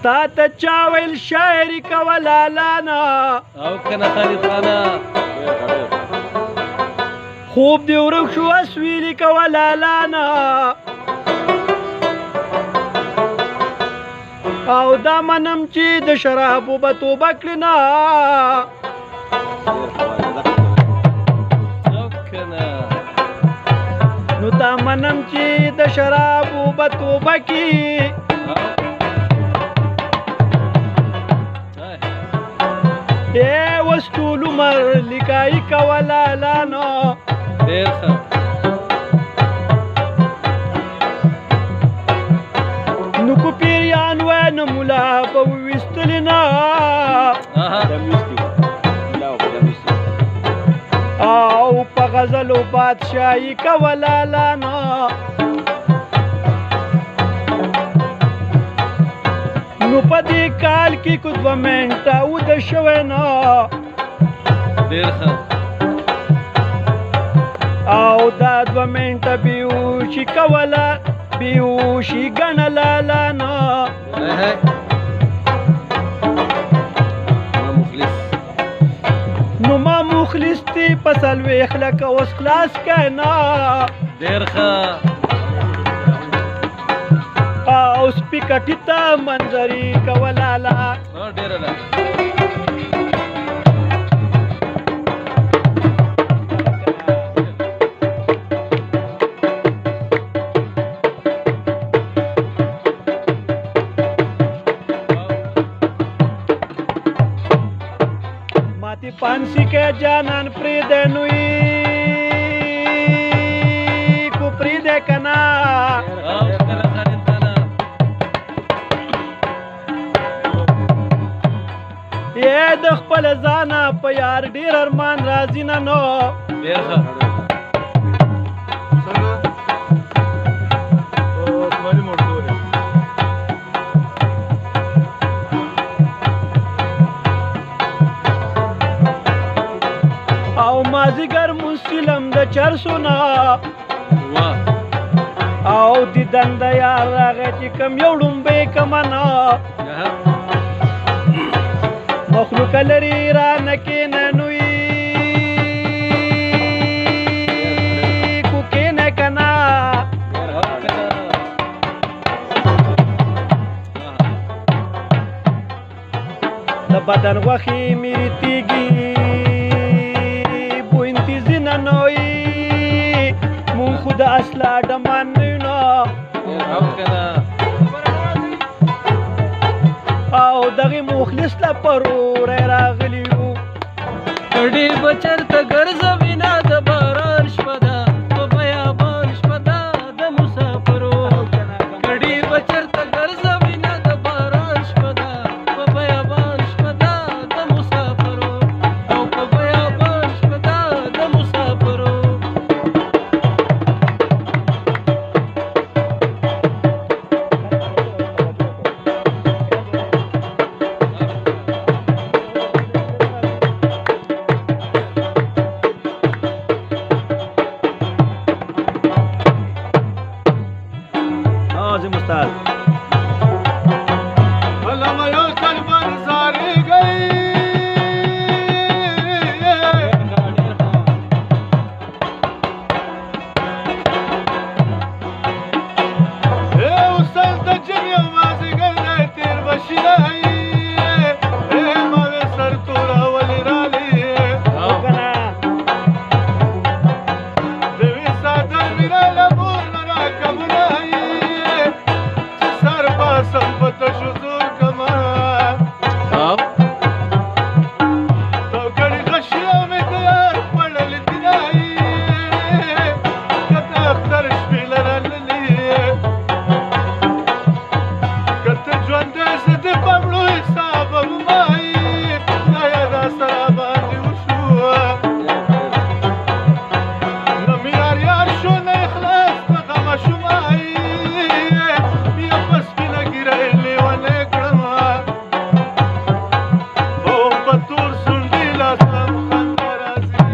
تا ته چا ویل شاعري کوه لالانا او کنه خالد خانه خوب دې ورک شو اسویلي کوه لالانا او دا منم چې د شرابو به توبه کړي نه او کنه نو دا منم چې د شرابو به توبه کړي اوس ټول عمر لیکایي کوه لالانا ډېر ښه نو کو پیریان وای نه ملا به وویستلې نه او په غزلو بادشاهي کوه لالانا نو په دې کال کې کو 2 منټه وده شوی نه ډېر ښه او دا 2 منټه بیهوشي کوله بیهوشي ګڼه لالانا نو ما مخلص دی په 40 لکه اوس خلاص که نه ډېر ښه او سپیکټي ته منظري کوه لالا ډېره ده ماتی پانسی کے جانان پریدے نوی کو پریدے کنا او کنه خالد خانه یہ د خپل ځانه په یار ډیر ارمان راځي نه نو ډېر ښه او مازیګر مسلم د چرسو نه واه او دیدن د یار راغی چې کم یو ډومبې کمنه مخلوق لري رانه کېنه نوی کو کېنه کنا د بدن غوښې میرې تیږي بو انتظینه نوی مون خو د اصله ډمان نه یو نه او کنه او دغه مخلص لا پرور راغلی یو کډي بچرته ګرځوي نه د باران شپه ده په بیابان شپه ده د مسافرو کډي بچرته ګرځوي نه د باران شپه ده په بیابان شپه ده د مسافرو او په بیابان شپه ده د مسافرو عظیم استاد علامہ یو قلبن ساری گئی اے استاد د جمی مازی گئی تیر بشنای اے ماوی سر تورا ولی رالی او کنا دوی سادر میرا لبور لرا کمنای سر باسم پتا شزور کما او تو گڑی غشیا میں دیار پڑل دنائی کتا اختر شپیل رللی کتا جوانده زد پملو حساب ممائی نایا دا سرابان دیوشو نمی یار یار شو نا اخلاص نغم شمائی بیا پس بنا گیره لیوانے کرما بہم پتور سنڈی لاسم خاندر آزی